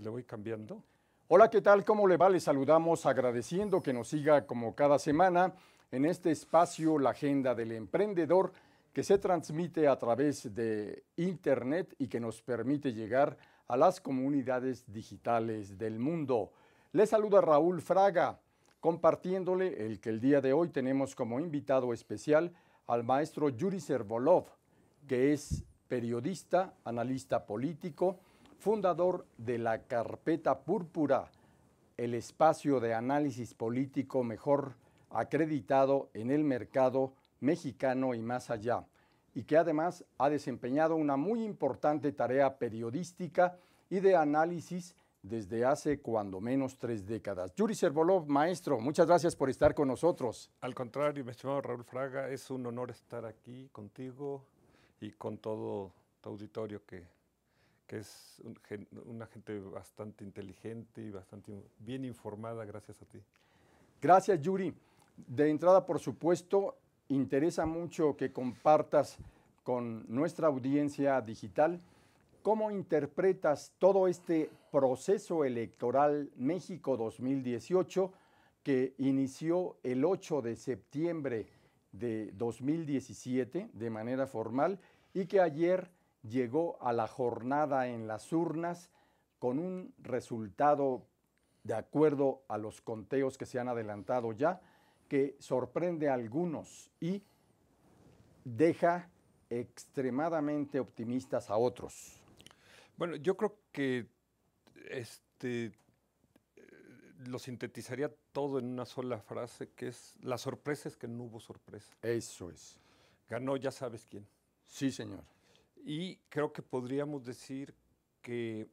le voy cambiando. Hola, ¿qué tal? ¿Cómo le va? Les saludamos agradeciendo que nos siga como cada semana en este espacio, la Agenda del Emprendedor, que se transmite a través de Internet y que nos permite llegar a las comunidades digitales del mundo. Les saluda Raúl Fraga, compartiéndole el que el día de hoy tenemos como invitado especial al maestro Yuri Servolov, que es periodista, analista político, fundador de la Carpeta Púrpura, el espacio de análisis político mejor acreditado en el mercado mexicano y más allá, y que además ha desempeñado una muy importante tarea periodística y de análisis desde hace cuando menos 3 décadas. Yuri Servolov, maestro, muchas gracias por estar con nosotros. Al contrario, mi estimado Raúl Fraga, es un honor estar aquí contigo y con todo tu auditorio que es una gente bastante inteligente y bastante bien informada, gracias a ti. Gracias, Yuri. De entrada, por supuesto, interesa mucho que compartas con nuestra audiencia digital cómo interpretas todo este proceso electoral México 2018 que inició el 8 de septiembre de 2017 de manera formal y que ayer llegó a la jornada en las urnas con un resultado de acuerdo a los conteos que se han adelantado ya, que sorprende a algunos y deja extremadamente optimistas a otros. Bueno, yo creo que lo sintetizaría todo en una sola frase, que es: la sorpresa es que no hubo sorpresa. Eso es. Ganó ya sabes quién. Sí, señor. Y creo que podríamos decir que,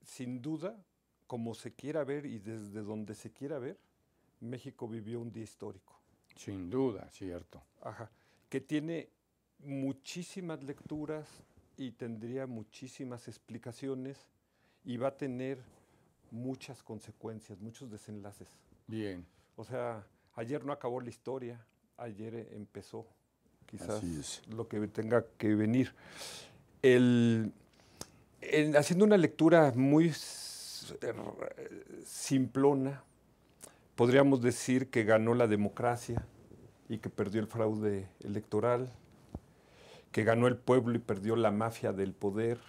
sin duda, como se quiera ver y desde donde se quiera ver, México vivió un día histórico. Sin duda, cierto. Ajá. Que tiene muchísimas lecturas y tendría muchísimas explicaciones y va a tener muchas consecuencias, muchos desenlaces. Bien. O sea, ayer no acabó la historia, ayer empezó quizás lo que tenga que venir. Haciendo una lectura muy simplona, podríamos decir que ganó la democracia y que perdió el fraude electoral, que ganó el pueblo y perdió la mafia del poder,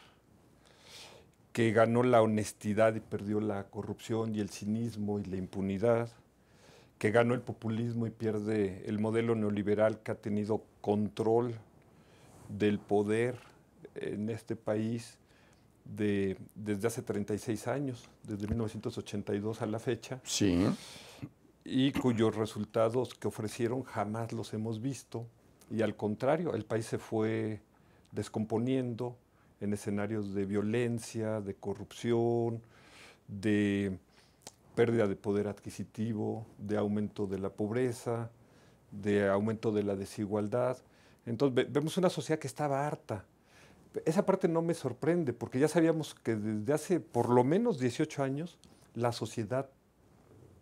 que ganó la honestidad y perdió la corrupción y el cinismo y la impunidad, que ganó el populismo y pierde el modelo neoliberal que ha tenido control del poder en este país desde hace 36 años, desde 1982 a la fecha. Sí. Y cuyos resultados que ofrecieron jamás los hemos visto. Y al contrario, el país se fue descomponiendo en escenarios de violencia, de corrupción, de pérdida de poder adquisitivo, de aumento de la pobreza, de aumento de la desigualdad. Entonces vemos una sociedad que estaba harta. Esa parte no me sorprende, porque ya sabíamos que desde hace por lo menos 18 años la sociedad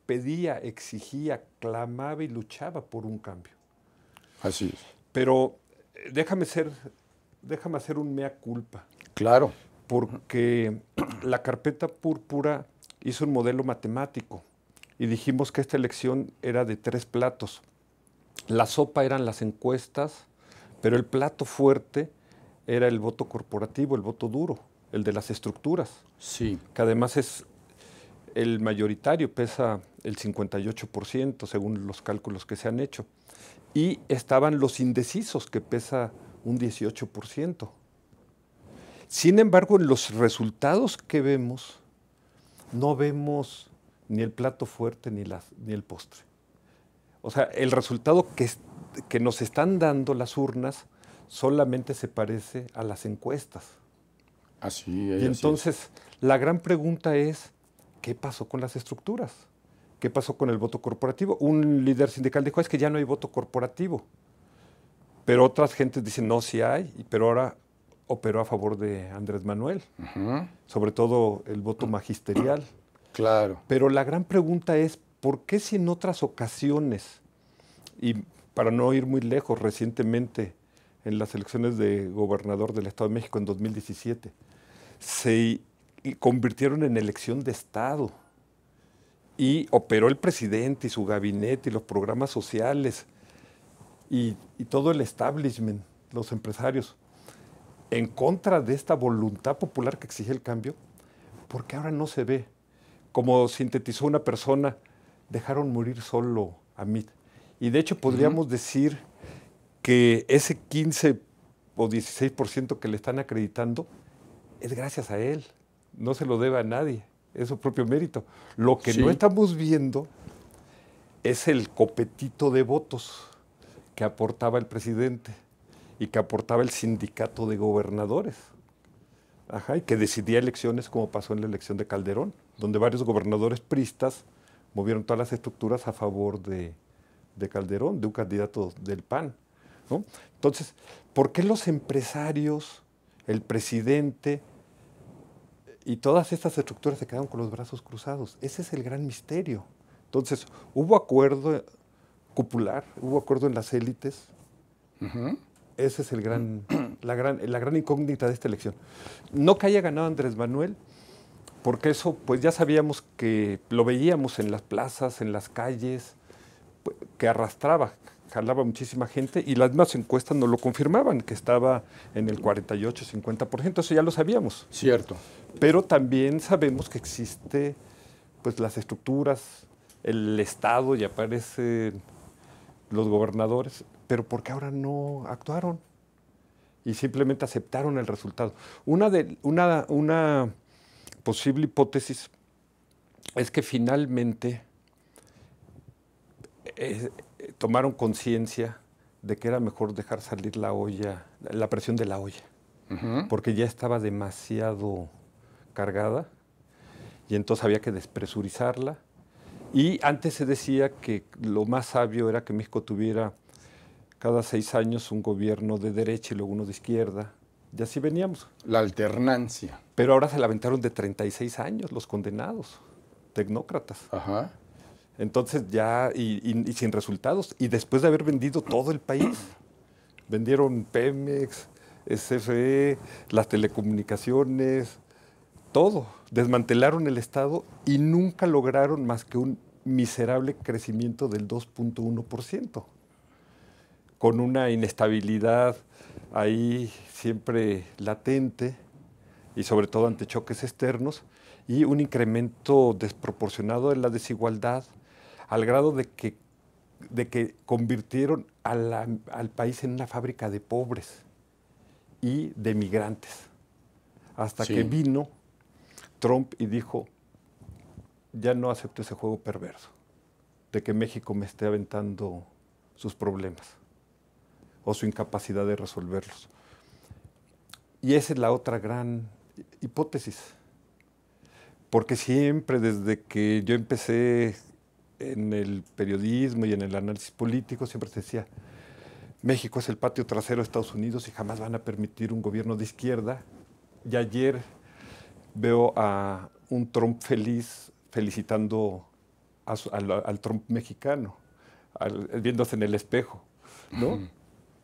pedía, exigía, clamaba y luchaba por un cambio. Así es. Pero déjame hacer un mea culpa. Claro. Porque la Carpeta Púrpura hizo un modelo matemático y dijimos que esta elección era de 3 platos. La sopa eran las encuestas, pero el plato fuerte era el voto corporativo, el voto duro, el de las estructuras. Sí. Que además es el mayoritario, pesa el 58% según los cálculos que se han hecho. Y estaban los indecisos, que pesa un 18%. Sin embargo, en los resultados que vemos, no vemos ni el plato fuerte ni el postre. O sea, el resultado que nos están dando las urnas solamente se parece a las encuestas. Así es. Y entonces, la gran pregunta es, ¿qué pasó con las estructuras? ¿Qué pasó con el voto corporativo? Un líder sindical dijo, es que ya no hay voto corporativo. Pero otras gentes dicen, no, sí hay, pero ahora operó a favor de Andrés Manuel. Sobre todo el voto magisterial. Claro. Pero la gran pregunta es, ¿por qué si en otras ocasiones, y para no ir muy lejos, recientemente en las elecciones de gobernador del Estado de México en 2017, y convirtieron en elección de Estado. Y operó el presidente y su gabinete y los programas sociales y todo el establishment, los empresarios, en contra de esta voluntad popular que exige el cambio, porque ahora no se ve. Como sintetizó una persona, dejaron morir solo a Meade. Y de hecho podríamos decir que ese 15 o 16% que le están acreditando es gracias a él. No se lo debe a nadie, es su propio mérito. Lo que no estamos viendo es el copetito de votos que aportaba el presidente y que aportaba el sindicato de gobernadores. Y que decidía elecciones como pasó en la elección de Calderón, donde varios gobernadores priistas movieron todas las estructuras a favor de Calderón, de un candidato del PAN, ¿no? Entonces, ¿por qué los empresarios, el presidente y todas estas estructuras se quedaron con los brazos cruzados? Ese es el gran misterio. Entonces, hubo acuerdo cupular, hubo acuerdo en las élites. Esa es la gran incógnita de esta elección. No que haya ganado Andrés Manuel, porque eso pues ya sabíamos que lo veíamos en las plazas, en las calles, que jalaba muchísima gente, y las mismas encuestas nos lo confirmaban, que estaba en el 48, 50%, eso ya lo sabíamos. Cierto. Pero también sabemos que existe pues las estructuras, el Estado, y aparecen los gobernadores, pero ¿por qué ahora no actuaron? Y simplemente aceptaron el resultado. Una posible hipótesis es que finalmente tomaron conciencia de que era mejor dejar salir la olla, la presión de la olla, porque ya estaba demasiado cargada y entonces había que despresurizarla. Y antes se decía que lo más sabio era que México tuviera cada 6 años un gobierno de derecha y luego uno de izquierda. Y así veníamos. La alternancia. Pero ahora se la aventaron de 36 años los condenados, tecnócratas. Entonces ya, y sin resultados. Y después de haber vendido todo el país, vendieron Pemex, CFE, las telecomunicaciones, todo. Desmantelaron el Estado y nunca lograron más que un miserable crecimiento del 2.1%, con una inestabilidad ahí siempre latente y sobre todo ante choques externos, y un incremento desproporcionado de la desigualdad al grado de que convirtieron al país en una fábrica de pobres y de migrantes. Hasta que vino Trump y dijo, ya no acepto ese juego perverso de que México me esté aventando sus problemas o su incapacidad de resolverlos. Y esa es la otra gran hipótesis. Porque siempre desde que yo empecé en el periodismo y en el análisis político, siempre se decía, México es el patio trasero de Estados Unidos y jamás van a permitir un gobierno de izquierda. Y ayer veo a un Trump feliz felicitando al Trump mexicano, viéndose en el espejo, ¿no?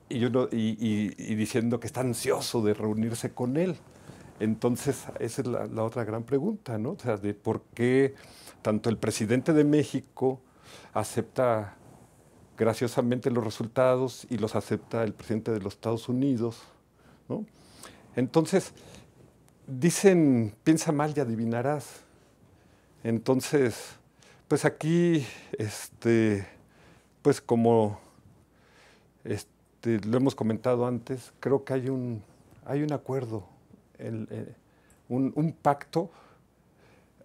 Y diciendo que está ansioso de reunirse con él. Entonces, esa es la otra gran pregunta, ¿no? O sea, de por qué tanto el presidente de México acepta graciosamente los resultados y los acepta el presidente de los Estados Unidos, ¿no? Entonces, dicen, piensa mal y adivinarás. Entonces, pues aquí, pues como lo hemos comentado antes, creo que hay un acuerdo, un pacto.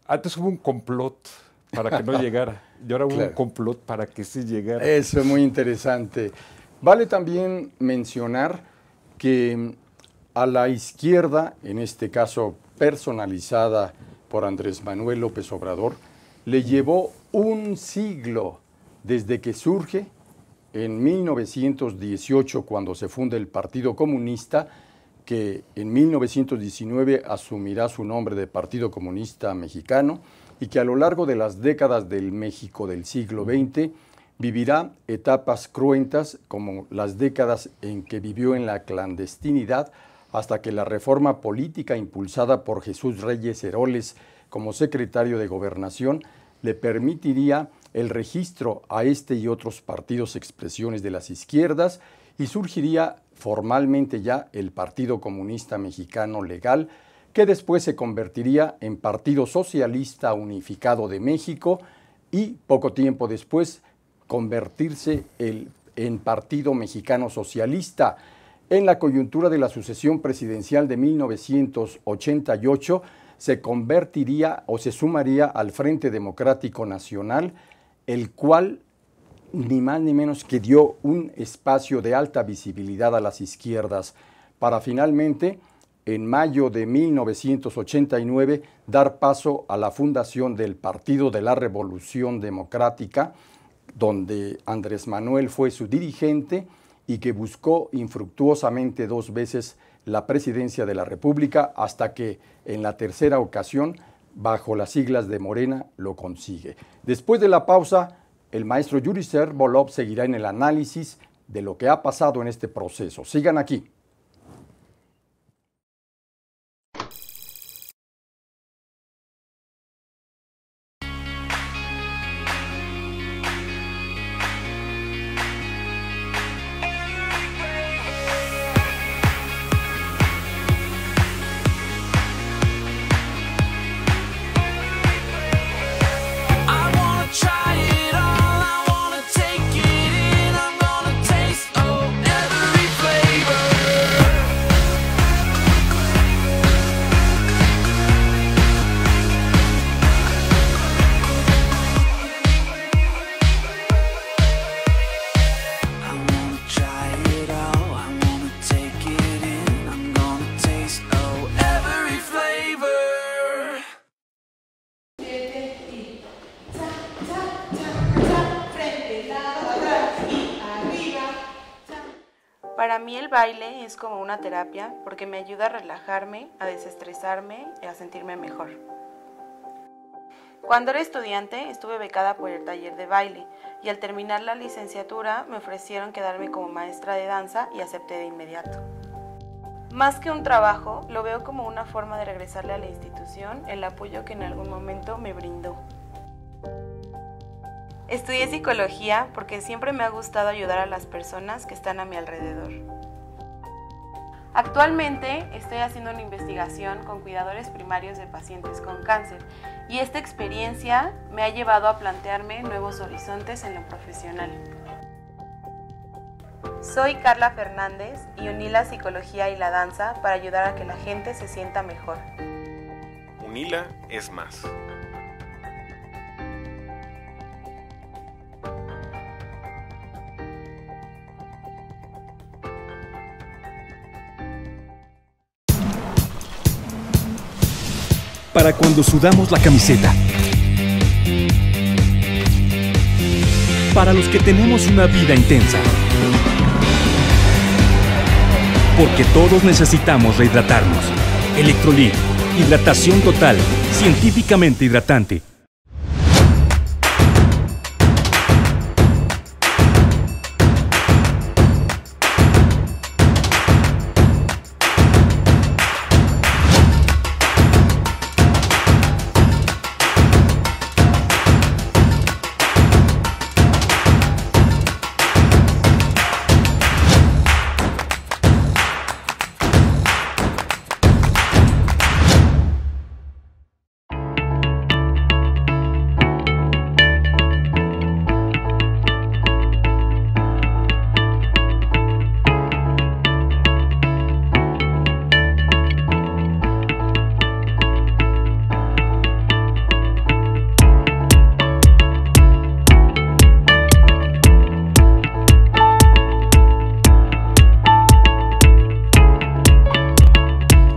Antes hubo un complot para que no llegara, y ahora hubo un complot para que sí llegara. Eso es muy interesante. Vale también mencionar que a la izquierda, en este caso personalizada por Andrés Manuel López Obrador, le llevó un siglo desde que surge en 1918, cuando se funda el Partido Comunista, que en 1919 asumirá su nombre de Partido Comunista Mexicano, y que a lo largo de las décadas del México del siglo XX vivirá etapas cruentas como las décadas en que vivió en la clandestinidad hasta que la reforma política impulsada por Jesús Reyes Heroles como secretario de Gobernación le permitiría el registro a este y otros partidos expresiones de las izquierdas y surgiría formalmente ya el Partido Comunista Mexicano Legal, que después se convertiría en Partido Socialista Unificado de México y poco tiempo después convertirse en Partido Mexicano Socialista. En la coyuntura de la sucesión presidencial de 1988 se convertiría o se sumaría al Frente Democrático Nacional, el cual ni más ni menos que dio un espacio de alta visibilidad a las izquierdas, para finalmente, en mayo de 1989, dar paso a la fundación del Partido de la Revolución Democrática, donde Andrés Manuel fue su dirigente y que buscó infructuosamente 2 veces la presidencia de la República hasta que en la tercera ocasión, bajo las siglas de Morena, lo consigue. Después de la pausa, el maestro Yuri Servolov seguirá en el análisis de lo que ha pasado en este proceso. Sigan aquí. Para mí el baile es como una terapia porque me ayuda a relajarme, a desestresarme y a sentirme mejor. Cuando era estudiante estuve becada por el taller de baile y al terminar la licenciatura me ofrecieron quedarme como maestra de danza y acepté de inmediato. Más que un trabajo, lo veo como una forma de regresarle a la institución el apoyo que en algún momento me brindó. Estudié psicología porque siempre me ha gustado ayudar a las personas que están a mi alrededor. Actualmente estoy haciendo una investigación con cuidadores primarios de pacientes con cáncer y esta experiencia me ha llevado a plantearme nuevos horizontes en lo profesional. Soy Carla Fernández y uní la psicología y la danza para ayudar a que la gente se sienta mejor. UNILA es más. Para cuando sudamos la camiseta. Para los que tenemos una vida intensa. Porque todos necesitamos rehidratarnos. Electrolit, hidratación total, científicamente hidratante.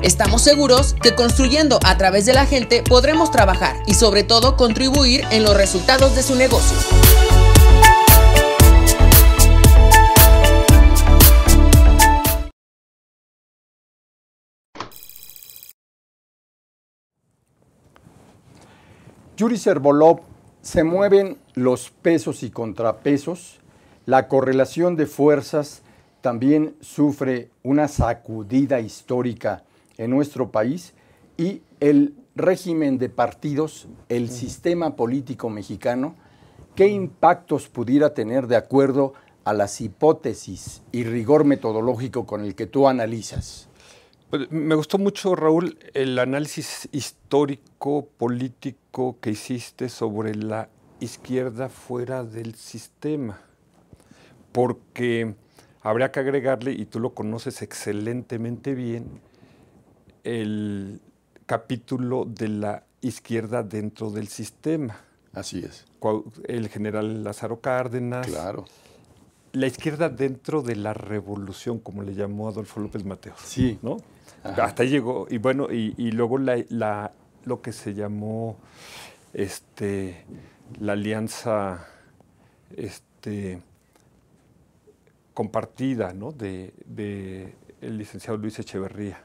Estamos seguros que construyendo a través de la gente podremos trabajar y sobre todo contribuir en los resultados de su negocio. Yuri Servolov, se mueven los pesos y contrapesos, la correlación de fuerzas también sufre una sacudida histórica en nuestro país y el régimen de partidos, el sistema político mexicano, ¿qué impactos pudiera tener de acuerdo a las hipótesis y rigor metodológico con el que tú analizas? Pues, me gustó mucho, Raúl, el análisis histórico, político que hiciste sobre la izquierda fuera del sistema, porque habría que agregarle, y tú lo conoces excelentemente bien, el capítulo de la izquierda dentro del sistema. Así es. El general Lázaro Cárdenas. Claro. La izquierda dentro de la revolución, como le llamó Adolfo López Mateos. Sí. ¿No? Ajá. Hasta ahí llegó. Y bueno, y luego lo que se llamó la alianza compartida, ¿no? de el licenciado Luis Echeverría,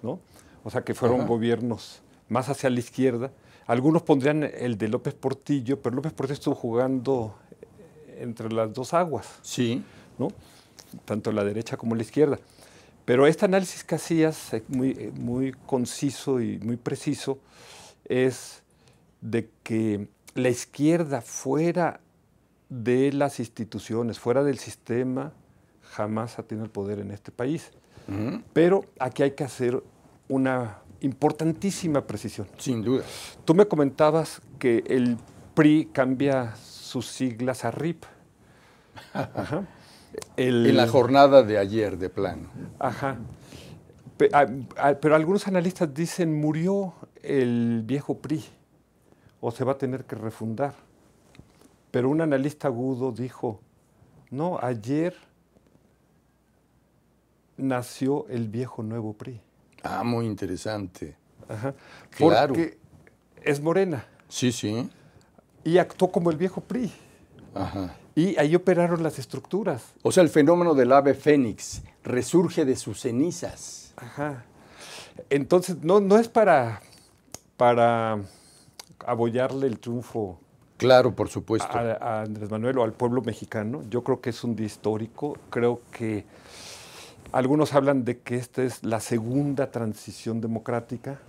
¿no? O sea, que fueron gobiernos más hacia la izquierda. Algunos pondrían el de López Portillo, pero López Portillo estuvo jugando entre las dos aguas, Sí. ¿no? Tanto la derecha como la izquierda. Pero este análisis que hacías, muy conciso y muy preciso, es de que la izquierda fuera de las instituciones, fuera del sistema, jamás ha tenido el poder en este país. Pero aquí hay que hacer una importantísima precisión. Sin duda. Tú me comentabas que el PRI cambia sus siglas a RIP. Ajá. En la jornada de ayer, de plano. Ajá. Pero algunos analistas dicen murió el viejo PRI o se va a tener que refundar. Pero un analista agudo dijo, no, ayer nació el viejo nuevo PRI. Ah, muy interesante. Ajá. Claro. Porque es morena. Sí, sí. Y actuó como el viejo PRI. Ajá. Y ahí operaron las estructuras. O sea, el fenómeno del ave fénix resurge de sus cenizas. Ajá. Entonces, no es para abollarle el triunfo Claro, por supuesto. a Andrés Manuel o al pueblo mexicano. Yo creo que es un día histórico. Creo que algunos hablan de que esta es la segunda transición democrática,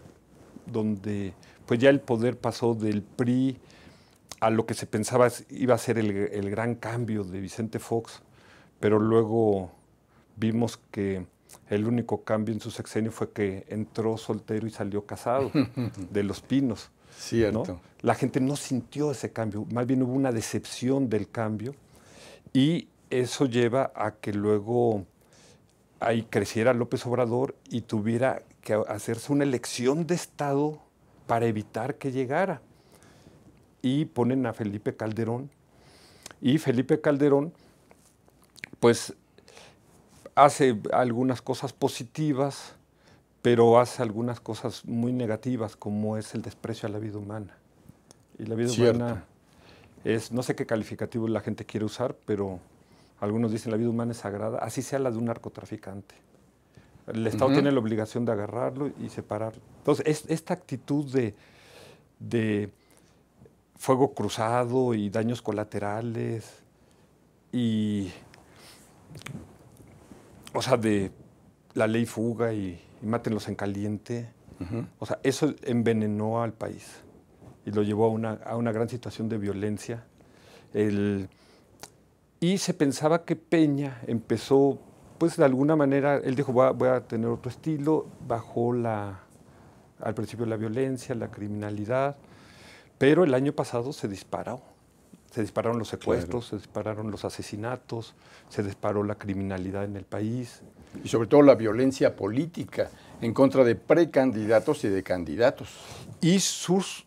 donde pues ya el poder pasó del PRI a lo que se pensaba iba a ser el gran cambio de Vicente Fox, pero luego vimos que el único cambio en su sexenio fue que entró soltero y salió casado de Los Pinos. Cierto. ¿No? La gente no sintió ese cambio, más bien hubo una decepción del cambio y eso lleva a que luego ahí creciera López Obrador y tuviera que hacerse una elección de Estado para evitar que llegara. Y ponen a Felipe Calderón. Y Felipe Calderón, pues, hace algunas cosas positivas, pero hace algunas cosas muy negativas, como es el desprecio a la vida humana. Y la vida humana es, no sé qué calificativo la gente quiere usar, pero algunos dicen la vida humana es sagrada, así sea la de un narcotraficante. El Estado tiene la obligación de agarrarlo y separarlo. Entonces, esta actitud de fuego cruzado y daños colaterales y, o sea, de la ley fuga y mátenlos en caliente, o sea, eso envenenó al país y lo llevó a una gran situación de violencia. Y se pensaba que Peña empezó, pues de alguna manera, él dijo, voy a tener otro estilo, bajó al principio la violencia, la criminalidad, pero el año pasado se disparó. Se dispararon los secuestros, se dispararon los asesinatos, se disparó la criminalidad en el país. Y sobre todo la violencia política en contra de precandidatos y de candidatos. Y sus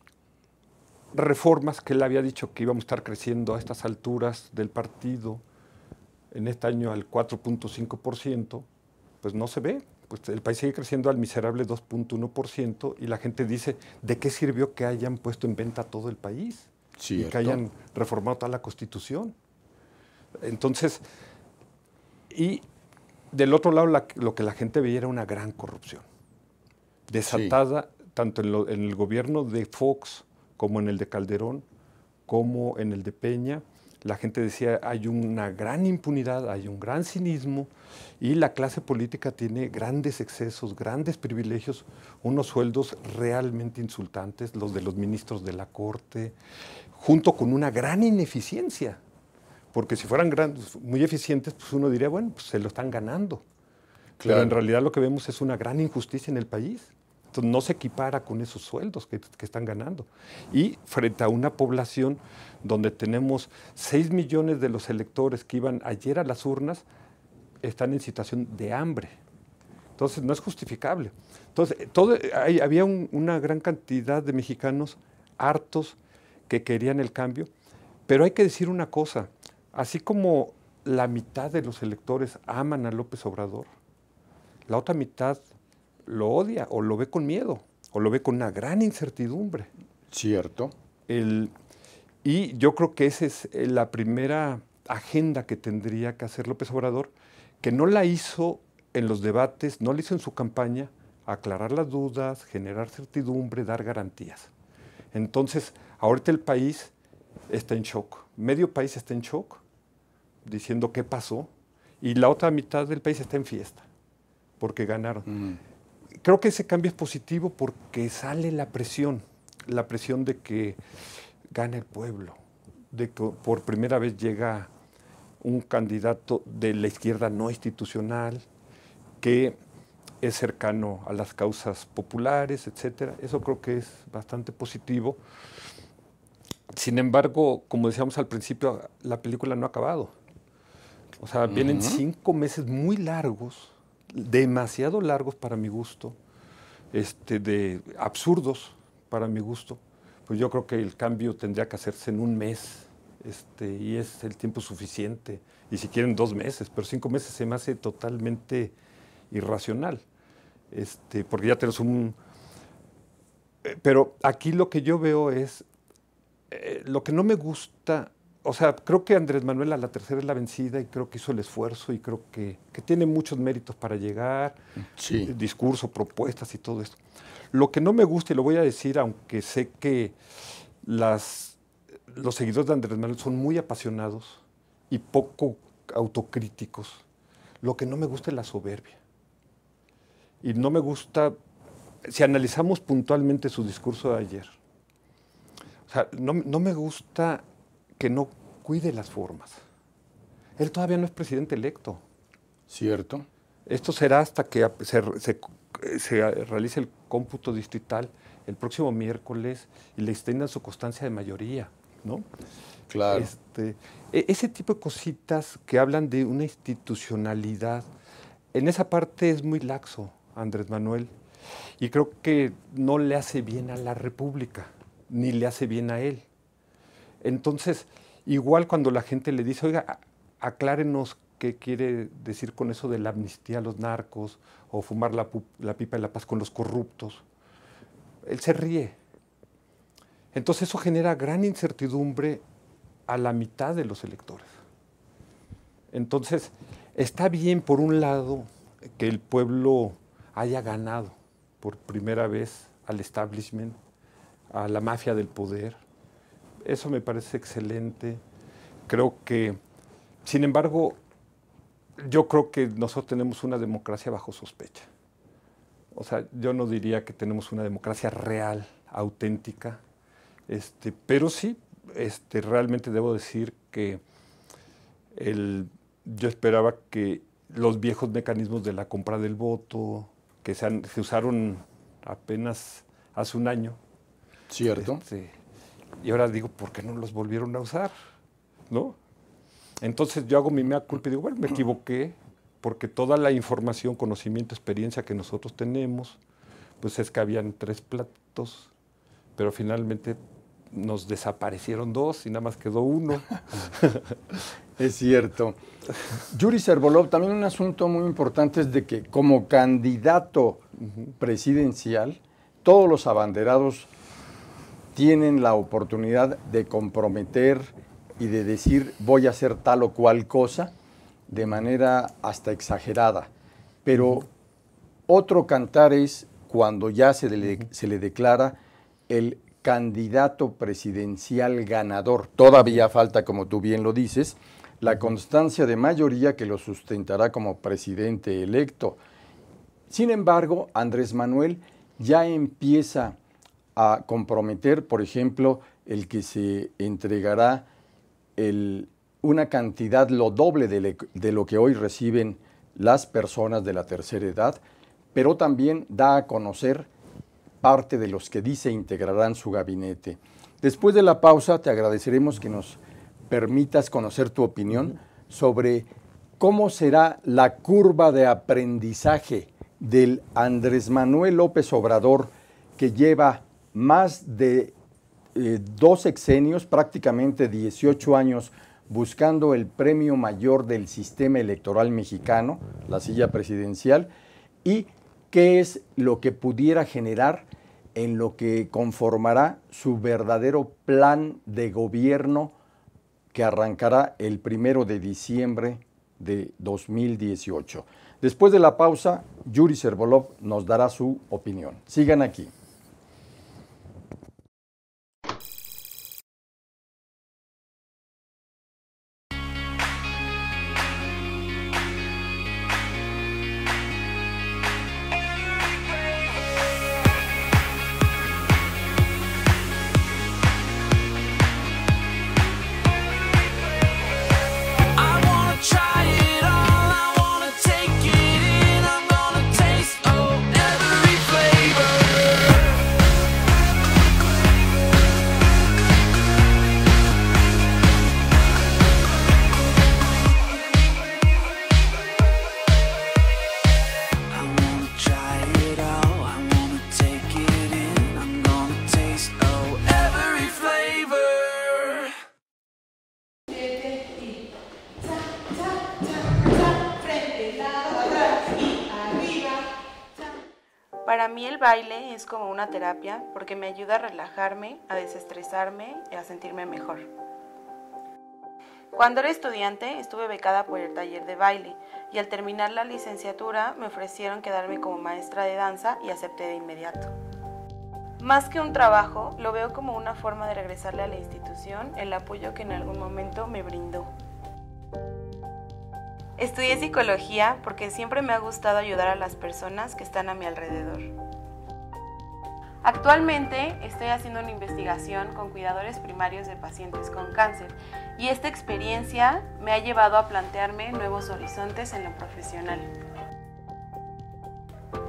reformas que él había dicho que íbamos a estar creciendo a estas alturas del partido en este año al 4.5%, pues no se ve. Pues el país sigue creciendo al miserable 2.1% y la gente dice, ¿de qué sirvió que hayan puesto en venta todo el país? Cierto. Y que hayan reformado toda la Constitución. Entonces, y del otro lado lo que la gente veía era una gran corrupción, desatada tanto en el gobierno de Fox como en el de Calderón, como en el de Peña. la gente decía, hay una gran impunidad, hay un gran cinismo y la clase política tiene grandes excesos, grandes privilegios, unos sueldos realmente insultantes, los de los ministros de la Corte, junto con una gran ineficiencia, porque si fueran muy eficientes, pues uno diría, bueno, pues se lo están ganando. Claro. Pero en realidad lo que vemos es una gran injusticia en el país. Entonces no se equipara con esos sueldos que están ganando. Y frente a una población donde tenemos 6 millones de los electores que iban ayer a las urnas, están en situación de hambre. Entonces no es justificable. Entonces había una gran cantidad de mexicanos hartos que querían el cambio, pero hay que decir una cosa, así como la mitad de los electores aman a López Obrador, la otra mitad lo odia o lo ve con miedo o lo ve con una gran incertidumbre. Cierto. Y yo creo que esa es la primera agenda que tendría que hacer López Obrador, que no la hizo en los debates, no la hizo en su campaña, aclarar las dudas, generar certidumbre, dar garantías. Entonces, ahorita el país está en shock, medio país está en shock, diciendo qué pasó, y la otra mitad del país está en fiesta, porque ganaron. Creo que ese cambio es positivo porque sale la presión de que gana el pueblo, de que por primera vez llega un candidato de la izquierda no institucional, que es cercano a las causas populares, etcétera. Eso creo que es bastante positivo. Sin embargo, como decíamos al principio, la película no ha acabado. O sea, vienen 5 meses muy largos, demasiado largos para mi gusto, absurdos para mi gusto. Pues yo creo que el cambio tendría que hacerse en un mes, y es el tiempo suficiente. Y si quieren 2 meses, pero 5 meses se me hace totalmente irracional, porque ya tenemos pero aquí lo que yo veo es, lo que no me gusta, o sea, creo que Andrés Manuel a la tercera es la vencida y creo que hizo el esfuerzo y creo que tiene muchos méritos para llegar, sí. Discurso, propuestas y todo esto. Lo que no me gusta, y lo voy a decir, aunque sé que los seguidores de Andrés Manuel son muy apasionados y poco autocríticos, lo que no me gusta es la soberbia. Y no me gusta, si analizamos puntualmente su discurso de ayer, o sea, no me gusta que no cuide las formas. Él todavía no es presidente electo. Cierto. Esto será hasta que se realice el cómputo distrital el próximo miércoles y le extiendan su constancia de mayoría, ¿no? Claro. Ese tipo de cositas que hablan de una institucionalidad, en esa parte es muy laxo Andrés Manuel, y creo que no le hace bien a la República, ni le hace bien a él. Entonces, igual cuando la gente le dice, oiga, aclárenos qué quiere decir con eso de la amnistía a los narcos, o fumar la pipa de la paz con los corruptos, él se ríe. Entonces eso genera gran incertidumbre a la mitad de los electores. Entonces, está bien por un lado que el pueblo haya ganado por primera vez al establishment, a la mafia del poder. Eso me parece excelente. Creo que, sin embargo, yo creo que nosotros tenemos una democracia bajo sospecha. O sea, yo no diría que tenemos una democracia real, auténtica, pero sí, realmente debo decir que yo esperaba que los viejos mecanismos de la compra del voto, que se usaron apenas hace un año. Cierto. Y ahora digo, ¿por qué no los volvieron a usar? ¿No? Entonces yo hago mi mea culpa y digo, bueno, me equivoqué, porque toda la información, conocimiento, experiencia que nosotros tenemos, pues es que habían 3 platos, pero finalmente nos desaparecieron 2 y nada más quedó 1. Es cierto. Yuri Servolov, también un asunto muy importante es de que como candidato presidencial, todos los abanderados tienen la oportunidad de comprometer y de decir voy a hacer tal o cual cosa de manera hasta exagerada. Pero otro cantar es cuando ya se le declara el candidato presidencial ganador. Todavía falta, como tú bien lo dices, la constancia de mayoría que lo sustentará como presidente electo. Sin embargo, Andrés Manuel ya empieza a comprometer, por ejemplo, el que se entregará una cantidad lo doble de lo que hoy reciben las personas de la tercera edad, pero también da a conocer parte de los que dice integrarán su gabinete. Después de la pausa, te agradeceremos que nos permitas conocer tu opinión sobre cómo será la curva de aprendizaje del Andrés Manuel López Obrador, que lleva más de 2 sexenios, prácticamente 18 años, buscando el premio mayor del sistema electoral mexicano, la silla presidencial, y qué es lo que pudiera generar en lo que conformará su verdadero plan de gobierno que arrancará el 1 de diciembre de 2018. Después de la pausa, Yuri Servolov nos dará su opinión. Sigan aquí. Para mí el baile es como una terapia porque me ayuda a relajarme, a desestresarme y a sentirme mejor. Cuando era estudiante estuve becada por el taller de baile y al terminar la licenciatura me ofrecieron quedarme como maestra de danza y acepté de inmediato. Más que un trabajo, lo veo como una forma de regresarle a la institución el apoyo que en algún momento me brindó. Estudié psicología porque siempre me ha gustado ayudar a las personas que están a mi alrededor. Actualmente estoy haciendo una investigación con cuidadores primarios de pacientes con cáncer y esta experiencia me ha llevado a plantearme nuevos horizontes en lo profesional.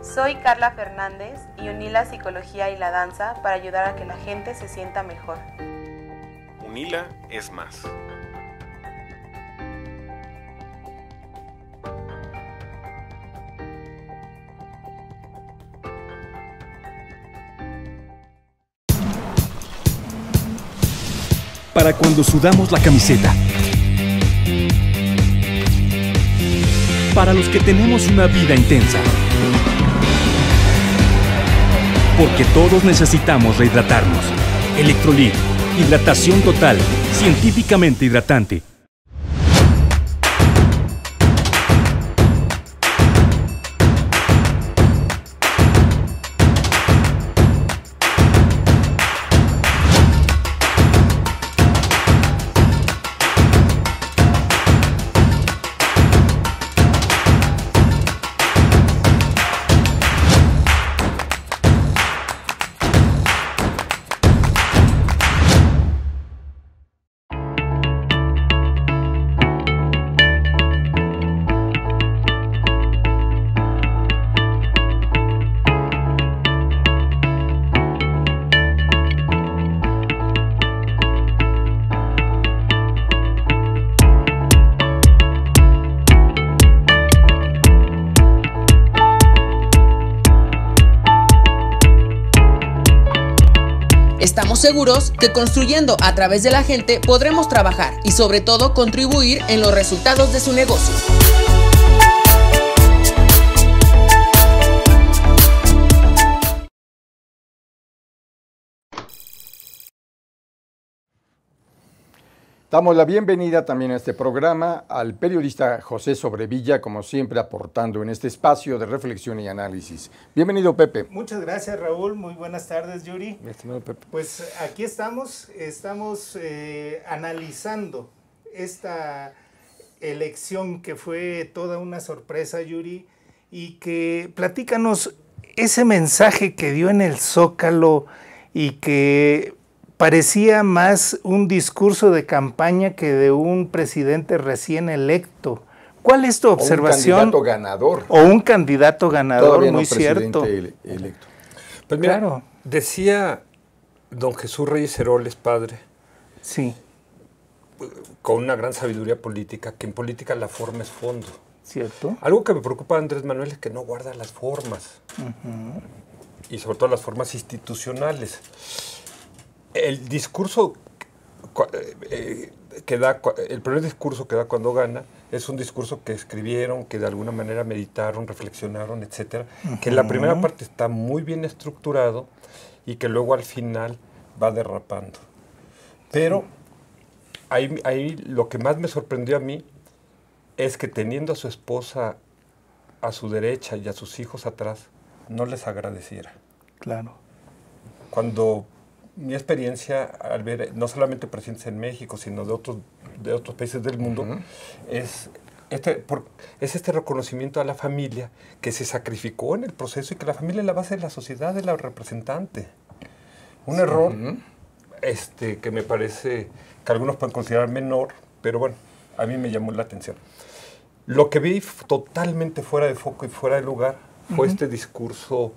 Soy Carla Fernández y uní la psicología y la danza para ayudar a que la gente se sienta mejor. Unila es más. Para cuando sudamos la camiseta. Para los que tenemos una vida intensa. Porque todos necesitamos rehidratarnos. Electrolit, hidratación total, científicamente hidratante. Estamos seguros que construyendo a través de la gente podremos trabajar y sobre todo contribuir en los resultados de su negocio. Damos la bienvenida también a este programa al periodista José Sobrevilla, como siempre aportando en este espacio de reflexión y análisis. Bienvenido, Pepe. Muchas gracias, Raúl. Muy buenas tardes, Yuri. Mi estimado Pepe. Pues aquí estamos analizando esta elección que fue toda una sorpresa, Yuri, y que platícanos ese mensaje que dio en el Zócalo y que parecía más un discurso de campaña que de un presidente recién electo. ¿Cuál es tu observación? O un candidato ganador. O un candidato ganador, todavía no muy cierto. Electo. Pues mira, Claro. decía don Jesús Reyes Heroles, padre, Sí, con una gran sabiduría política, que en política la forma es fondo. cierto. Algo que me preocupa de Andrés Manuel es que no guarda las formas, y sobre todo las formas institucionales. El discurso el primer discurso que da cuando gana es un discurso que escribieron, que de alguna manera meditaron, reflexionaron, etcétera, que en la primera parte está muy bien estructurado y que luego al final va derrapando. Pero ahí lo que más me sorprendió a mí es que teniendo a su esposa a su derecha y a sus hijos atrás, no les agradeciera. Claro. Cuando mi experiencia al ver no solamente presidentes en México, sino de otros países del mundo, es este reconocimiento a la familia que se sacrificó en el proceso y que la familia es la base de la sociedad, es la representante. Un error que me parece que algunos pueden considerar menor, pero bueno, a mí me llamó la atención. Lo que vi totalmente fuera de foco y fuera de lugar fue este discurso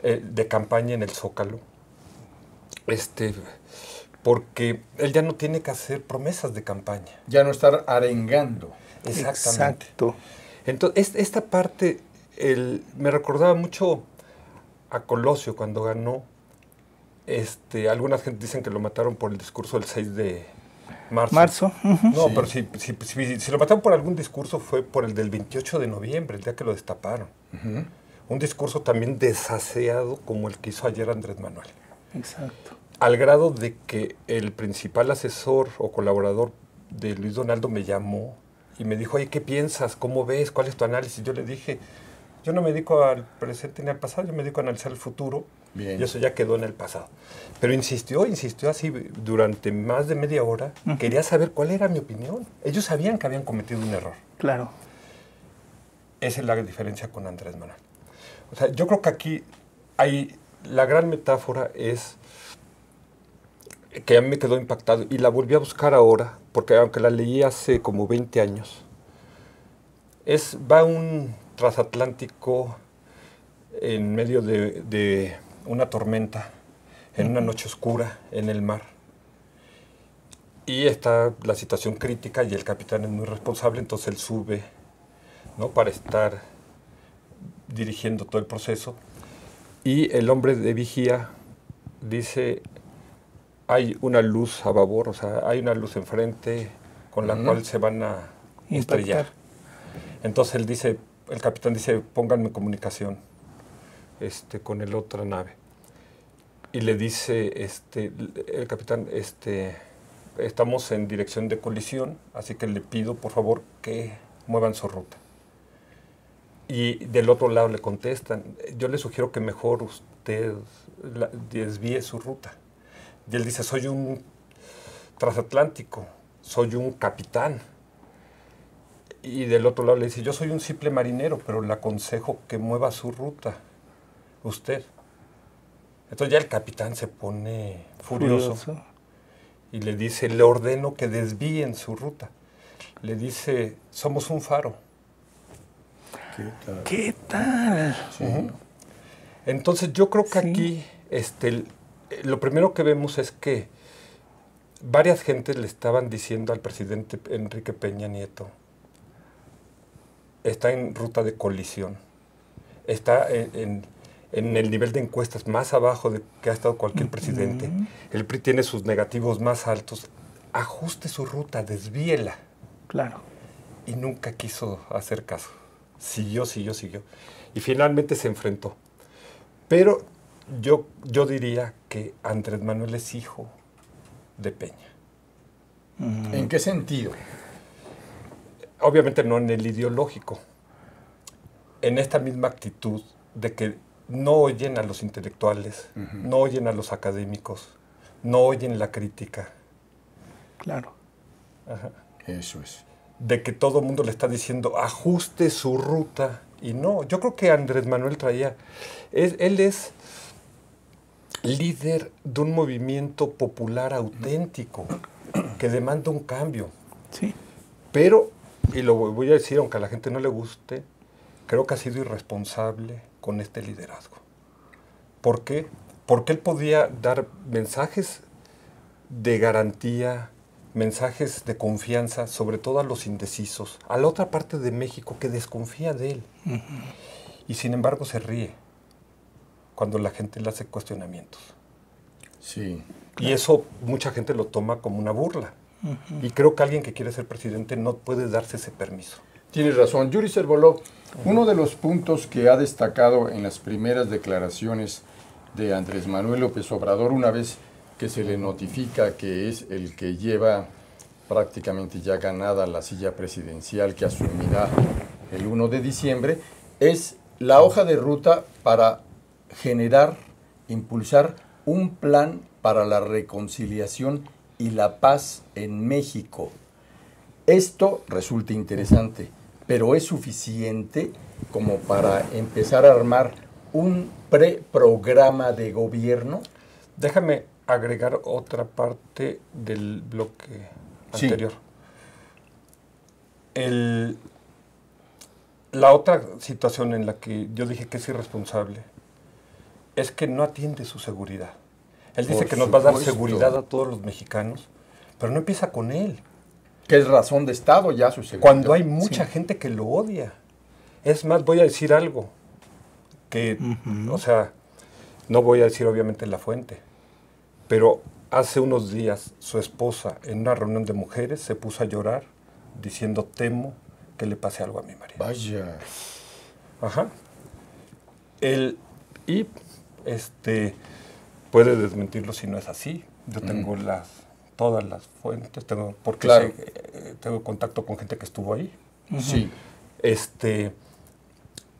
de campaña en el Zócalo. Porque él ya no tiene que hacer promesas de campaña. Ya no estar arengando. Exactamente. Exacto. Entonces, esta parte me recordaba mucho a Colosio cuando ganó. Algunas gente dicen que lo mataron por el discurso del 6 de marzo. No, pero si lo mataron por algún discurso fue por el del 28 de noviembre, el día que lo destaparon. Un discurso también desaseado como el que hizo ayer Andrés Manuel. Exacto. Al grado de que el principal asesor o colaborador de Luis Donaldo me llamó y me dijo, oye, ¿qué piensas? ¿Cómo ves? ¿Cuál es tu análisis? Yo le dije, yo no me dedico al presente ni al pasado, yo me dedico a analizar el futuro. Bien. Y eso ya quedó en el pasado. Pero insistió así durante más de media hora. Quería saber cuál era mi opinión. Ellos sabían que habían cometido un error. Claro. Esa es la diferencia con Andrés Manuel. O sea, yo creo que aquí la gran metáfora es que a mí me quedó impactado y la volví a buscar ahora, porque aunque la leí hace como 20 años, va un transatlántico en medio de una tormenta, en una noche oscura, en el mar. Y está la situación crítica y el capitán es muy responsable, entonces él sube, ¿no?, para estar dirigiendo todo el proceso. Y el hombre de vigía dice, hay una luz a babor, o sea, hay una luz enfrente con la cual se van a estrellar. Entonces el capitán dice, pónganme en comunicación con el otra nave. Y le dice el capitán, estamos en dirección de colisión, así que le pido por favor que muevan su ruta. Y del otro lado le contestan, yo le sugiero que mejor usted desvíe su ruta. Y él dice, soy un transatlántico, soy un capitán. Y del otro lado le dice, yo soy un simple marinero, pero le aconsejo que mueva su ruta, usted. Entonces ya el capitán se pone furioso y le dice, le ordeno que desvíen su ruta. Le dice, somos un faro. ¿Qué tal? Sí. Entonces yo creo que aquí lo primero que vemos es que varias gentes le estaban diciendo al presidente Enrique Peña Nieto, está en ruta de colisión, está en el nivel de encuestas más abajo de que ha estado cualquier presidente, el PRI tiene sus negativos más altos, ajuste su ruta, desvíela. Claro. Y nunca quiso hacer caso. Siguió. Y finalmente se enfrentó. Pero yo diría que Andrés Manuel es hijo de Peña. ¿En qué sentido? Obviamente no en el ideológico, en esta misma actitud de que no oyen a los intelectuales, no oyen a los académicos, no oyen la crítica. Claro. Ajá. Eso es. De que todo el mundo le está diciendo ajuste su ruta, y no, yo creo que Andrés Manuel él es líder de un movimiento popular auténtico que demanda un cambio. Sí. Pero, y lo voy a decir aunque a la gente no le guste, creo que ha sido irresponsable con este liderazgo. ¿Por qué? Porque él podía dar mensajes de garantía, mensajes de confianza, sobre todo a los indecisos, a la otra parte de México que desconfía de él. Y sin embargo se ríe cuando la gente le hace cuestionamientos. Sí. Y eso mucha gente lo toma como una burla. Y creo que alguien que quiere ser presidente no puede darse ese permiso. Tienes razón. Yuri Cervoló, uno de los puntos que ha destacado en las primeras declaraciones de Andrés Manuel López Obrador, una vez que se le notifica que es el que lleva prácticamente ya ganada la silla presidencial que asumirá el 1 de diciembre, es la hoja de ruta para generar, impulsar un plan para la reconciliación y la paz en México. Esto resulta interesante, pero ¿es suficiente como para empezar a armar un preprograma de gobierno? Déjame agregar otra parte del bloque anterior. La otra situación en la que yo dije que es irresponsable es que no atiende su seguridad. Él dice que nos va a dar seguridad a todos los mexicanos, pero no empieza con él. Que es razón de Estado ya su seguridad. Cuando hay mucha gente que lo odia. Es más, voy a decir algo que, o sea, no voy a decir obviamente la fuente, pero hace unos días su esposa en una reunión de mujeres se puso a llorar diciendo temo que le pase algo a mi marido. Vaya. Ajá. Puede desmentirlo si no es así. Yo tengo todas las fuentes, porque claro. Tengo contacto con gente que estuvo ahí. Sí.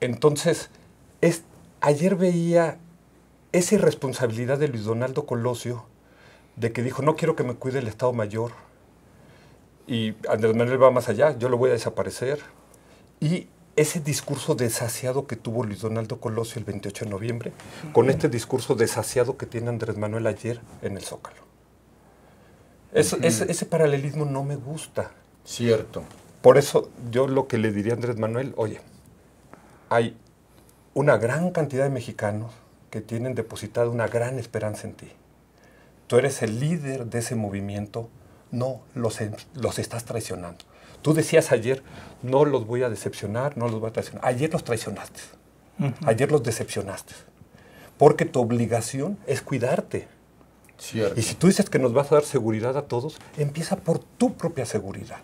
Entonces, ayer veía esa irresponsabilidad de Luis Donaldo Colosio, de que dijo, no quiero que me cuide el Estado Mayor. Y Andrés Manuel va más allá, yo lo voy a desaparecer. Y ese discurso desasiado que tuvo Luis Donaldo Colosio el 28 de noviembre, con este discurso desasiado que tiene Andrés Manuel ayer en el Zócalo. Ese paralelismo no me gusta. Cierto. Por eso yo lo que le diría a Andrés Manuel, oye, hay una gran cantidad de mexicanos que tienen depositada una gran esperanza en ti. Tú eres el líder de ese movimiento, no los estás traicionando. Tú decías ayer, no los voy a decepcionar, no los voy a traicionar. Ayer los traicionaste, ayer los decepcionaste, porque tu obligación es cuidarte. Cierto. Y si tú dices que nos vas a dar seguridad a todos, empieza por tu propia seguridad.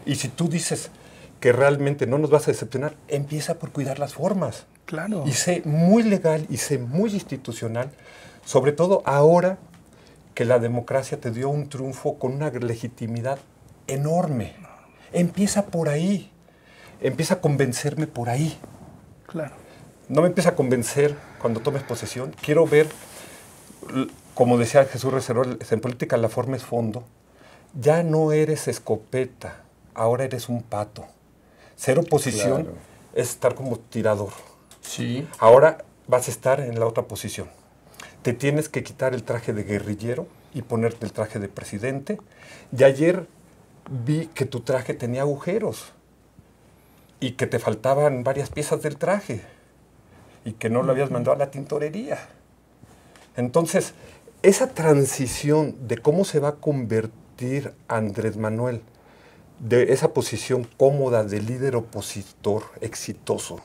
Y si tú dices que realmente no nos vas a decepcionar, empieza por cuidar las formas. Claro. Y sé muy legal y sé muy institucional, sobre todo ahora que la democracia te dio un triunfo con una legitimidad enorme. Empieza por ahí. Empieza a convencerme por ahí. Claro. No me empieza a convencer cuando tomes posesión. Quiero ver, como decía Jesús Reserol, en política la forma es fondo. Ya no eres escopeta, ahora eres un pato. Ser oposición Claro. es estar como tirador. Sí. Ahora vas a estar en la otra posición. Te tienes que quitar el traje de guerrillero y ponerte el traje de presidente. Y ayer vi que tu traje tenía agujeros y que te faltaban varias piezas del traje y que no lo habías mandado a la tintorería. Entonces, esa transición de cómo se va a convertir Andrés Manuel de esa posición cómoda de líder opositor exitoso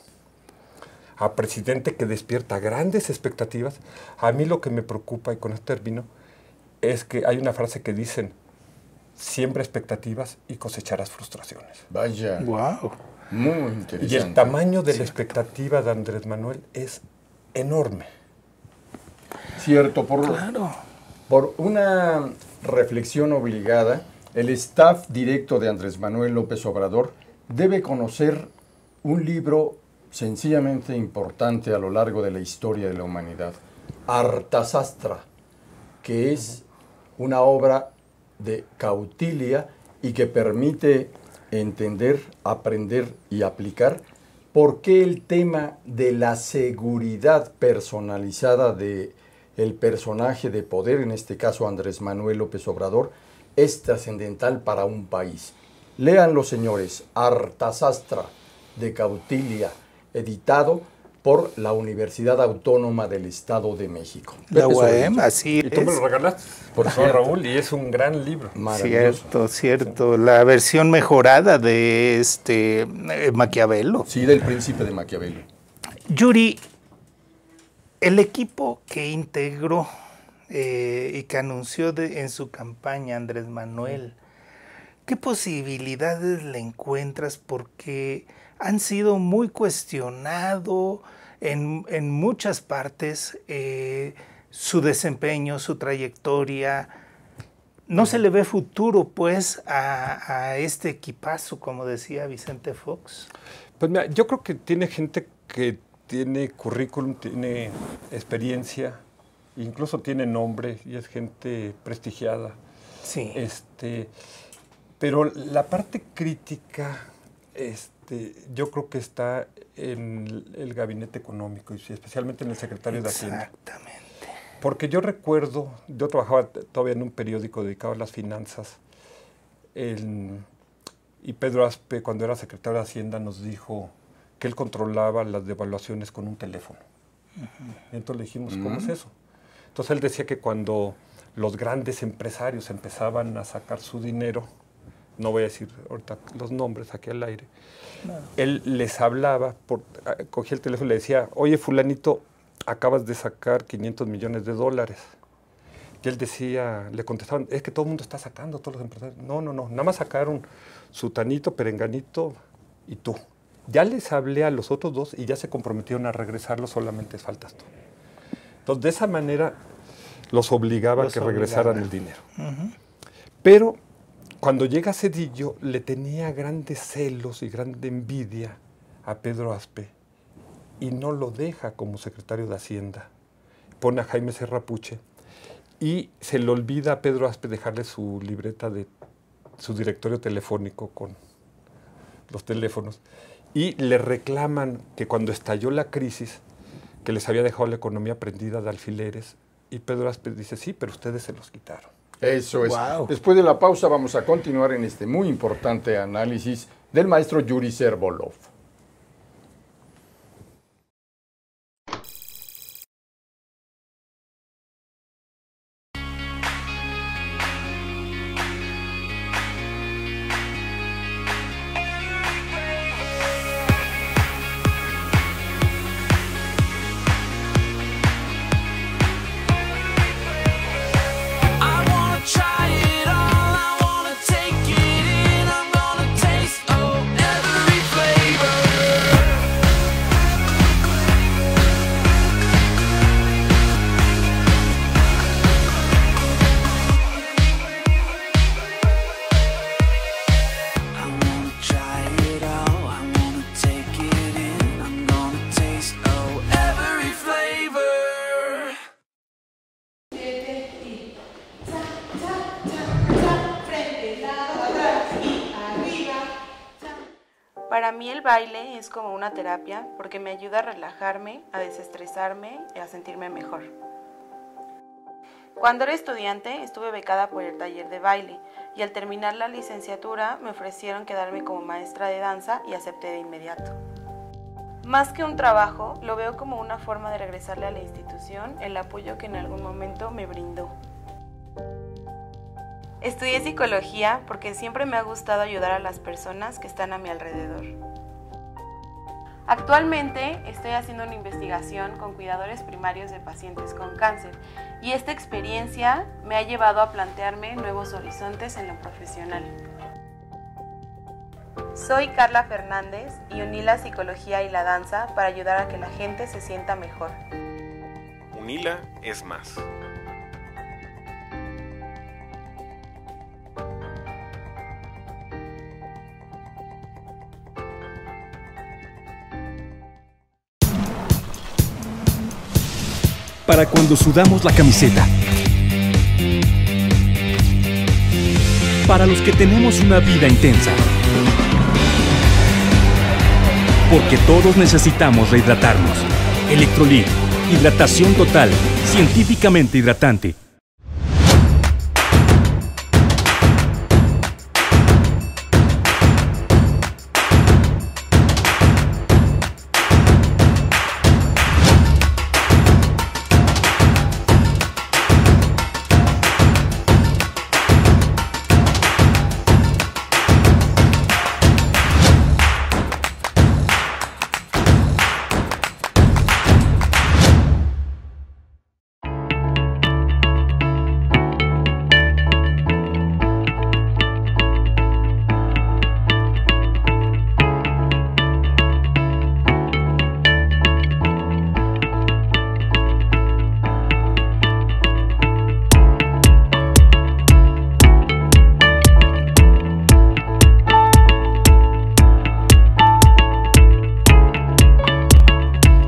a presidente que despierta grandes expectativas, a mí lo que me preocupa, y con esto termino, es que hay una frase que dicen, siembra expectativas y cosecharás frustraciones. Vaya. Wow. Muy interesante. Y el tamaño de la expectativa de Andrés Manuel es enorme. Cierto. Claro. Por una reflexión obligada, El staff directo de Andrés Manuel López Obrador debe conocer un libro sencillamente importante a lo largo de la historia de la humanidad, Arthasastra, que es una obra de Kautilya y que permite entender, aprender y aplicar por qué el tema de la seguridad personalizada de el personaje de poder, en este caso Andrés Manuel López Obrador, es trascendental para un país. Léanlo, señores, Arthasastra de Kautilya, editado por la Universidad Autónoma del Estado de México. La UAM, así es. Y tú me lo regalaste, por favor, Raúl, y es un gran libro. Cierto, cierto. La versión mejorada de Maquiavelo. Sí, del Príncipe de Maquiavelo. Yuri, el equipo que integró y que anunció en su campaña Andrés Manuel, ¿qué posibilidades le encuentras? Porque han sido muy cuestionado en muchas partes su desempeño, su trayectoria. ¿No se le ve futuro, pues, a este equipazo, como decía Vicente Fox? Pues mira, yo creo que tiene gente que tiene currículum, tiene experiencia, incluso tiene nombre y es gente prestigiada. Sí. Pero la parte crítica, yo creo que está en el gabinete económico y especialmente en el secretario de Hacienda. Exactamente. Porque yo recuerdo, yo trabajaba todavía en un periódico dedicado a las finanzas, y Pedro Aspe, cuando era secretario de Hacienda, nos dijo que él controlaba las devaluaciones con un teléfono. Y entonces le dijimos, ¿cómo es eso? Entonces él decía que cuando los grandes empresarios empezaban a sacar su dinero, no voy a decir ahorita los nombres aquí al aire, él les hablaba, cogía el teléfono y le decía, oye, fulanito, acabas de sacar $500 millones. Y él decía, le contestaban, es que todo el mundo está sacando, todos los empresarios. No, nada más sacaron Sutanito, Perenganito y tú. Ya les hablé a los otros dos y ya se comprometieron a regresarlo, solamente faltas tú. Entonces, de esa manera los obligaba a que regresaran el dinero. Pero cuando llega Zedillo, le tenía grandes celos y grande envidia a Pedro Aspe y no lo deja como secretario de Hacienda. Pone a Jaime Serrapuche y se le olvida a Pedro Aspe dejarle su libreta de su directorio telefónico con los teléfonos. Y le reclaman que cuando estalló la crisis, que les había dejado la economía prendida de alfileres, y Pedro Aspe dice, sí, pero ustedes se los quitaron. Eso es. Wow. Después de la pausa vamos a continuar en este muy importante análisis del maestro Yuri Servolov. Para mí el baile es como una terapia porque me ayuda a relajarme, a desestresarme y a sentirme mejor. Cuando era estudiante estuve becada por el taller de baile y al terminar la licenciatura me ofrecieron quedarme como maestra de danza y acepté de inmediato. Más que un trabajo, lo veo como una forma de regresarle a la institución el apoyo que en algún momento me brindó. Estudié psicología porque siempre me ha gustado ayudar a las personas que están a mi alrededor. Actualmente estoy haciendo una investigación con cuidadores primarios de pacientes con cáncer y esta experiencia me ha llevado a plantearme nuevos horizontes en lo profesional. Soy Carla Fernández y uní la psicología y la danza para ayudar a que la gente se sienta mejor. UNILA es más. para cuando sudamos la camiseta. Para los que tenemos una vida intensa. Porque todos necesitamos rehidratarnos. Electrolit, hidratación total, científicamente hidratante.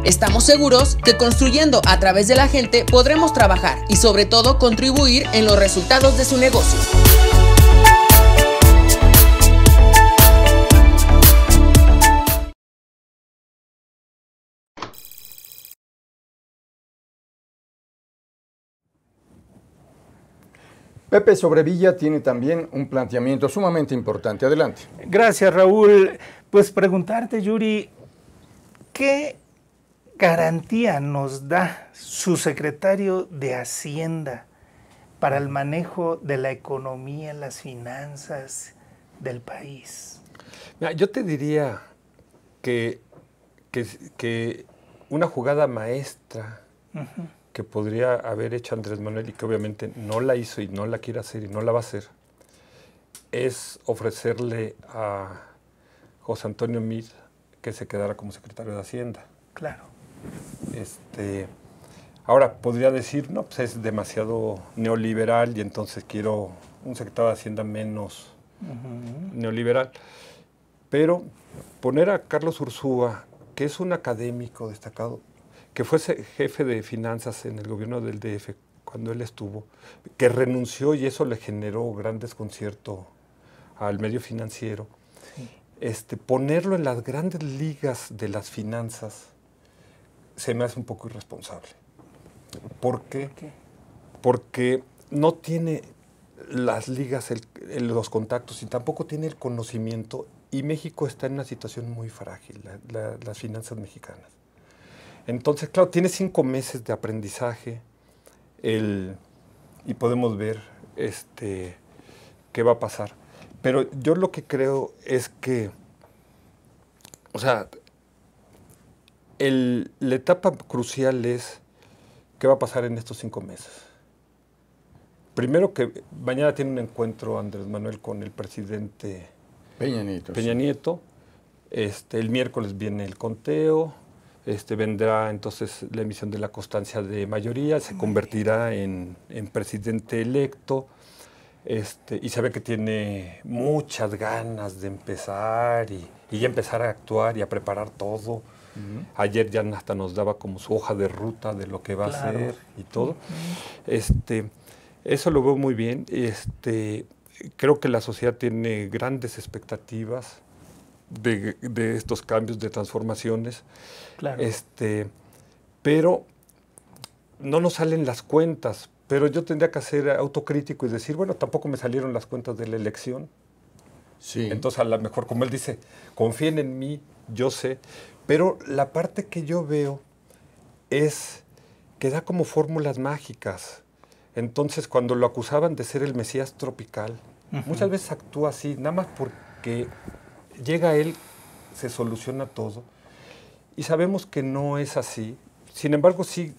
Estamos seguros que construyendo a través de la gente podremos trabajar y sobre todo contribuir en los resultados de su negocio. Pepe Sobrevilla tiene también un planteamiento sumamente importante. Adelante. Gracias, Raúl. Pues preguntarte, Yuri, ¿qué garantía nos da su secretario de Hacienda para el manejo de la economía, las finanzas del país? Mira, yo te diría que una jugada maestra que podría haber hecho Andrés Manuel y que obviamente no la hizo y no la quiere hacer y no la va a hacer, es ofrecerle a José Antonio Meade que se quedara como secretario de Hacienda. Claro. Ahora, podría decir, no, pues es demasiado neoliberal y entonces quiero un secretario de Hacienda menos neoliberal. Pero poner a Carlos Ursúa, que es un académico destacado, que fue jefe de finanzas en el gobierno del DF cuando él estuvo, que renunció y eso le generó gran desconcierto al medio financiero, ponerlo en las grandes ligas de las finanzas se me hace un poco irresponsable. ¿Por qué? Porque no tiene las ligas, los contactos y tampoco tiene el conocimiento y México está en una situación muy frágil, las finanzas mexicanas. Entonces, claro, tiene 5 meses de aprendizaje y podemos ver qué va a pasar. Pero yo lo que creo es que, o sea, la etapa crucial es qué va a pasar en estos 5 meses. Primero que mañana tiene un encuentro Andrés Manuel con el presidente Peña Nieto. El miércoles viene el conteo, vendrá entonces la emisión de la constancia de mayoría, se convertirá en presidente electo. Y se ve que tiene muchas ganas de empezar y ya empezar a actuar y a preparar todo. Ayer ya hasta nos daba como su hoja de ruta de lo que va a hacer y todo. Eso lo veo muy bien. Creo que la sociedad tiene grandes expectativas de estos cambios, de transformaciones. Claro. Pero no nos salen las cuentas. Pero yo tendría que ser autocrítico y decir, bueno, tampoco me salieron las cuentas de la elección. Sí. Entonces, a lo mejor, como él dice, confíen en mí, yo sé. Pero la parte que yo veo es que da como fórmulas mágicas. Entonces, cuando lo acusaban de ser el Mesías tropical, muchas veces actúa así, nada más porque llega él, se soluciona todo. Y sabemos que no es así. Sin embargo, sí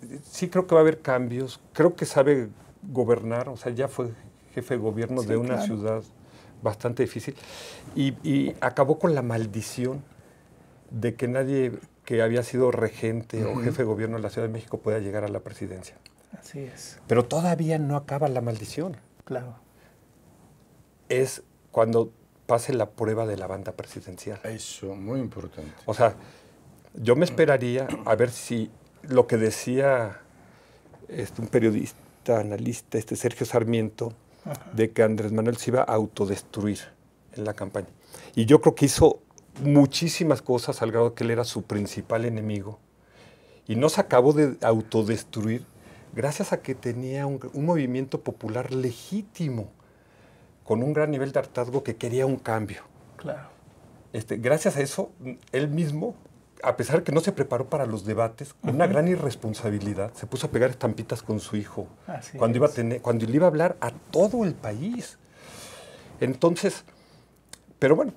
creo que va a haber cambios. Creo que sabe gobernar, o sea, ya fue jefe de gobierno de una ciudad bastante difícil. Y acabó con la maldición de que nadie que había sido regente o jefe de gobierno de la Ciudad de México pueda llegar a la presidencia. Así es. Pero todavía no acaba la maldición. Claro. Es cuando pase la prueba de la banda presidencial. Eso, muy importante. O sea, yo me esperaría a ver si lo que decía un periodista, analista, Sergio Sarmiento, de que Andrés Manuel se iba a autodestruir en la campaña. Y yo creo que hizo muchísimas cosas al grado que él era su principal enemigo. Y no se acabó de autodestruir gracias a que tenía un movimiento popular legítimo, con un gran nivel de hartazgo que quería un cambio. Claro. Gracias a eso, él mismo, a pesar de que no se preparó para los debates, con una gran irresponsabilidad, se puso a pegar estampitas con su hijo cuando le iba a hablar a todo el país. Entonces, pero bueno,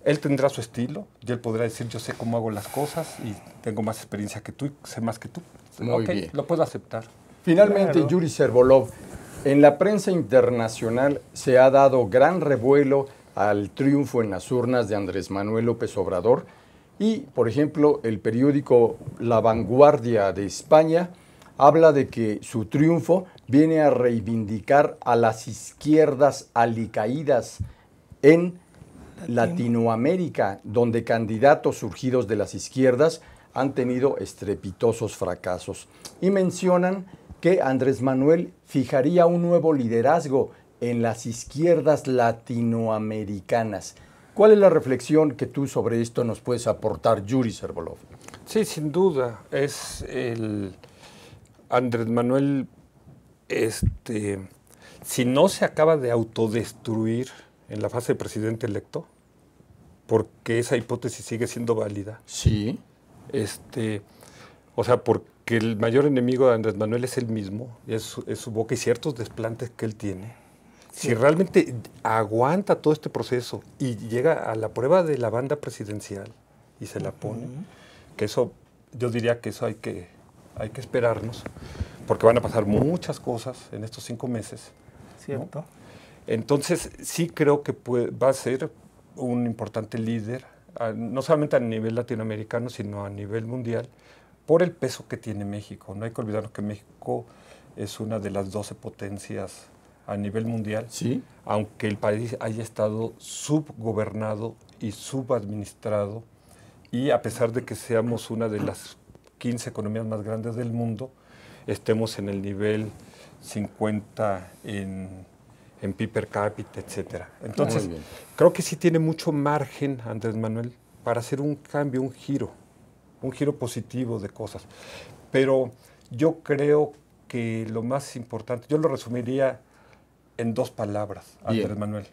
él tendrá su estilo y él podrá decir, yo sé cómo hago las cosas y tengo más experiencia que tú y sé más que tú. Muy bien. Lo puedo aceptar. Finalmente, Yuri Servolov, en la prensa internacional se ha dado gran revuelo al triunfo en las urnas de Andrés Manuel López Obrador y, por ejemplo, el periódico La Vanguardia de España habla de que su triunfo viene a reivindicar a las izquierdas alicaídas en Latinoamérica, donde candidatos surgidos de las izquierdas han tenido estrepitosos fracasos. Y mencionan que Andrés Manuel fijaría un nuevo liderazgo en las izquierdas latinoamericanas. ¿Cuál es la reflexión que tú sobre esto nos puedes aportar, Yuri Servolov? Sí, sin duda. Es el Andrés Manuel, si no se acaba de autodestruir en la fase de presidente electo, porque esa hipótesis sigue siendo válida. Sí. O sea, porque el mayor enemigo de Andrés Manuel es él mismo, es su boca y ciertos desplantes que él tiene. Sí. Si realmente aguanta todo este proceso y llega a la prueba de la banda presidencial y se la pone, que eso, yo diría que eso hay que esperarnos, porque van a pasar muchas cosas en estos 5 meses. Cierto. ¿No? Entonces, sí creo que va a ser un importante líder, no solamente a nivel latinoamericano, sino a nivel mundial, por el peso que tiene México. No hay que olvidar que México es una de las 12 potencias a nivel mundial, ¿sí? Aunque el país haya estado subgobernado y subadministrado, y a pesar de que seamos una de las 15 economías más grandes del mundo, estemos en el nivel 50 en PIB per cápita, etcétera. Entonces, creo que sí tiene mucho margen Andrés Manuel para hacer un cambio, un giro positivo de cosas. Pero yo creo que lo más importante, yo lo resumiría en 2 palabras, Andrés Manuel: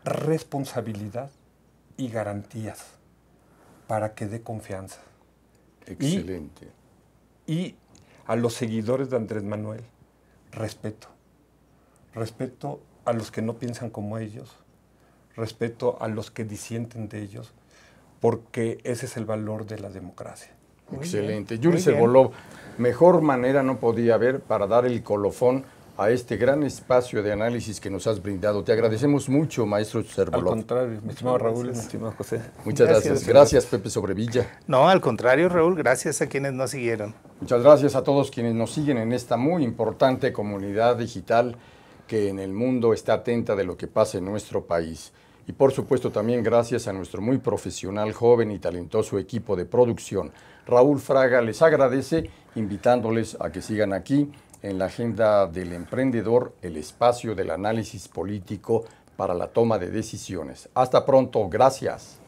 responsabilidad y garantías para que dé confianza. Excelente. Y a los seguidores de Andrés Manuel, respeto. Respeto a los que no piensan como ellos, respeto a los que disienten de ellos, porque ese es el valor de la democracia. Excelente. Yuri Servolov, mejor manera no podía haber para dar el colofón a este gran espacio de análisis que nos has brindado. Te agradecemos mucho, maestro Servolov. Al contrario, mi estimado Raúl y mi estimado José. Muchas gracias. Gracias, Pepe Sobrevilla. No, al contrario, Raúl, gracias a quienes nos siguieron. Muchas gracias a todos quienes nos siguen en esta muy importante comunidad digital que en el mundo está atenta de lo que pasa en nuestro país. Y por supuesto también gracias a nuestro muy profesional, joven y talentoso equipo de producción. Raúl Fraga les agradece, invitándoles a que sigan aquí en la Agenda del Emprendedor, el espacio del análisis político para la toma de decisiones. Hasta pronto, gracias.